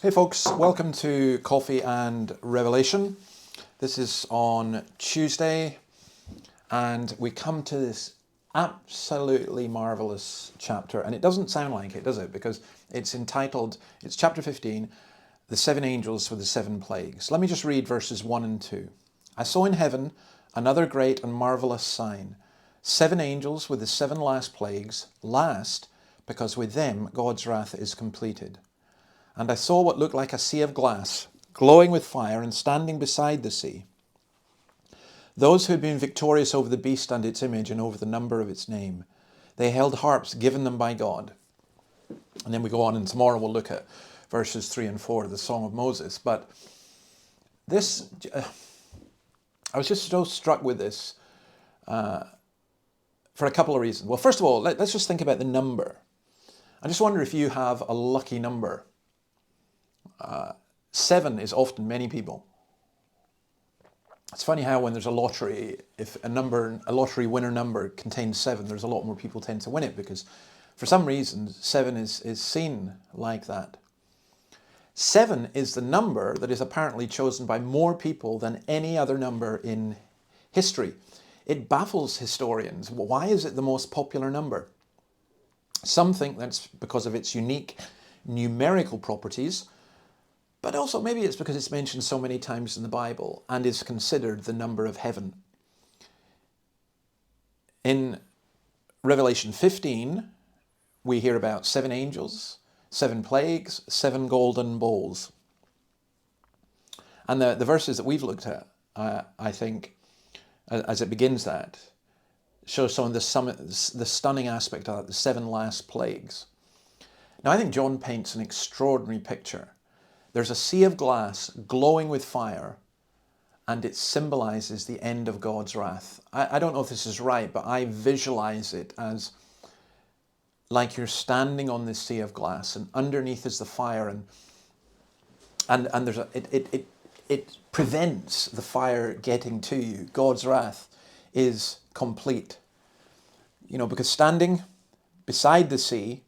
Hey folks, welcome to Coffee and Revelation. This is on Tuesday, and we come to this absolutely marvelous chapter. And it doesn't sound like it, does it? Because it's entitled, it's chapter 15, The Seven Angels with the Seven Plagues. Let me just read verses 1 and 2. I saw in heaven another great and marvelous sign, seven angels with the seven last plagues, last because with them God's wrath is completed. And I saw what looked like a sea of glass, glowing with fire, and standing beside the sea, those who had been victorious over the beast and its image and over the number of its name. They held harps given them by God. And then we go on, and tomorrow we'll look at verses 3 and 4 of the Song of Moses. But this, I was just so struck with this for a couple of reasons. Well, first of all, let's just think about the number. I just wonder if you have a lucky number. 7 is often many people. It's funny how when there's a lottery, if a lottery winner number contains 7, there's a lot more people tend to win it because for some reason 7 is seen like that. 7 is the number that is apparently chosen by more people than any other number in history. It baffles historians. Why is it the most popular number? Some think that's because of its unique numerical properties, but also maybe it's because it's mentioned so many times in the Bible and is considered the number of heaven. In Revelation 15, we hear about 7 angels, 7 plagues, 7 golden bowls. And the verses that we've looked at, I think, as it begins that, shows some of the stunning aspect of that, the 7 last plagues. Now, I think John paints an extraordinary picture. There's a sea of glass glowing with fire, and it symbolizes the end of God's wrath. I don't know if this is right, but I visualize it as like you're standing on this sea of glass, and underneath is the fire, and there's it prevents the fire getting to you. God's wrath is complete. Because standing beside the sea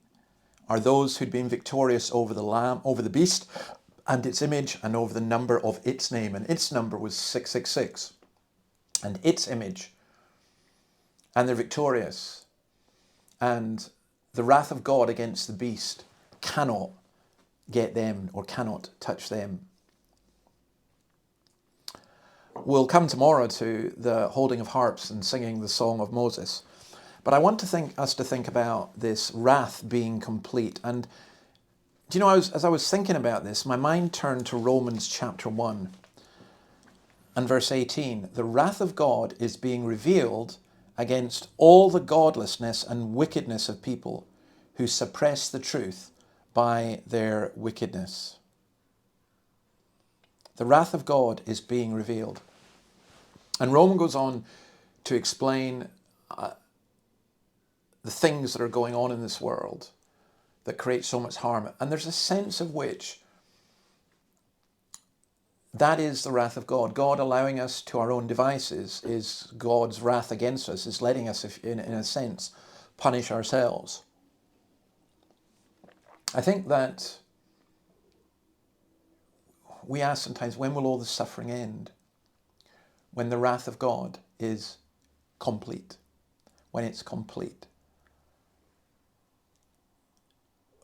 are those who'd been victorious over the lamb, over the beast, and its image, and over the number of its name. And its number was 666. And its image. And they're victorious. And the wrath of God against the beast cannot get them or cannot touch them. We'll come tomorrow to the holding of harps and singing the Song of Moses. But I want us to think about this wrath being complete. And do you know, as I was thinking about this, my mind turned to Romans chapter 1 and verse 18. The wrath of God is being revealed against all the godlessness and wickedness of people who suppress the truth by their wickedness. The wrath of God is being revealed. And Romans goes on to explain the things that are going on in this world that create so much harm. And there's a sense of which that is the wrath of God. God allowing us to our own devices is God's wrath against us, is letting us, in a sense, punish ourselves. I think that we ask sometimes, when will all the suffering end? When the wrath of God is complete. When it's complete.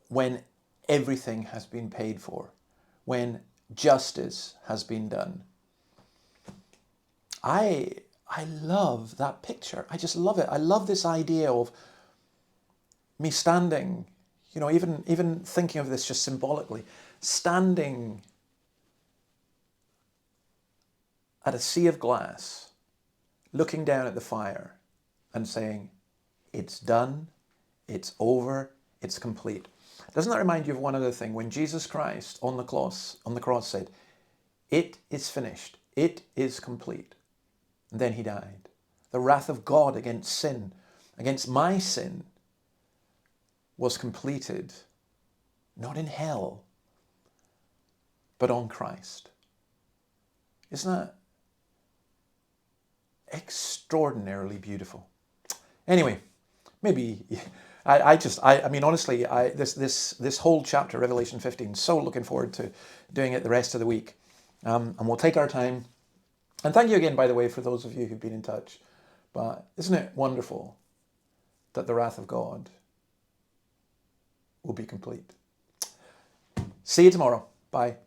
When everything has been paid for, when justice has been done. I love that picture. I just love it. I love this idea of me standing, even thinking of this just symbolically, standing at a sea of glass, looking down at the fire and saying, it's done, it's over, it's complete. Doesn't that remind you of one other thing? When Jesus Christ on the cross said, it is finished, it is complete. And then he died. The wrath of God against sin, against my sin, was completed, not in hell, but on Christ. Isn't that extraordinarily beautiful? Anyway, maybe I mean, honestly, this whole chapter, Revelation 15, so looking forward to doing it the rest of the week. And we'll take our time. And thank you again, by the way, for those of you who've been in touch. But isn't it wonderful that the wrath of God will be complete? See you tomorrow. Bye.